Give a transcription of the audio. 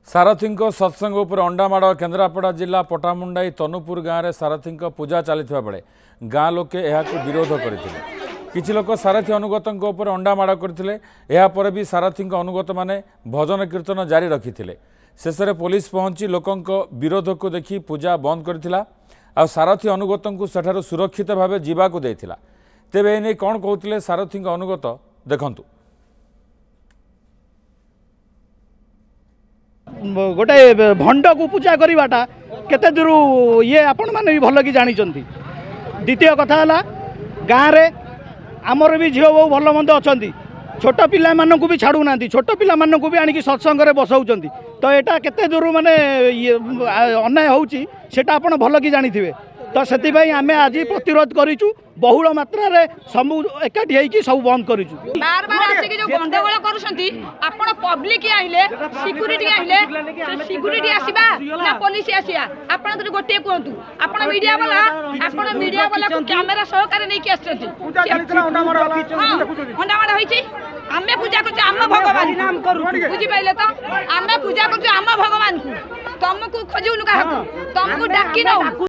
सारथी सत्संग उपर अंडामाड़ केन्द्रापड़ा जिला पटामुंडाई तनुपुर गाँव में सारथी पूजा चली बेले गाँ लोके विरोध करते किछि लोक सारथी अनुगत अंडामाड़ करते भी सारथी अनुगत माने भजन कीर्तन जारी रखिते शेष में पुलिस पहुंची लोकंक विरोध को देखि पूजा बंद करथिला आ सारथी अनुगत सेठारु सुरक्षित भाव जीवाकु देथिला। तेबे एने कौन कहते सारथी अनुगत देखंतु। गोटे भंड को पूजा करवाटा केते दूर ये आपण माने भी भल कि जानी। द्वितीय कथा गाँव में आमर भी झील बहु भल मंद अच्छा छोट पिला मानू भी छाड़ू ना छोट पिला मानू भी आणिक सत्संग बसाऊँ तो यहाँ केते दूर माने अन्याय होउची सेटा आपण भल कि जानी थे। तो से आम आज प्रतिरोध करूँ बहुल मात्रा सब एकाठी होगी सब बंद करूँ। बार बार आसिक जो गंडगोल करुछंती आपण पब्लिक आइले सिक्यूरिटी आइले सिक्यूरिटी आसीबा ना पुलिस आसीया आपण तो गोटे कहतु आपण मीडिया वाला को कैमरा सहकार नहीं कि आछंती अंडामाड़ होईची आमे पूजा करछ आम भगवान नाम करू बुझी पाइले तो आमे पूजा करछ आम भगवान को तुमको खोजू नुका तुमको डाकी न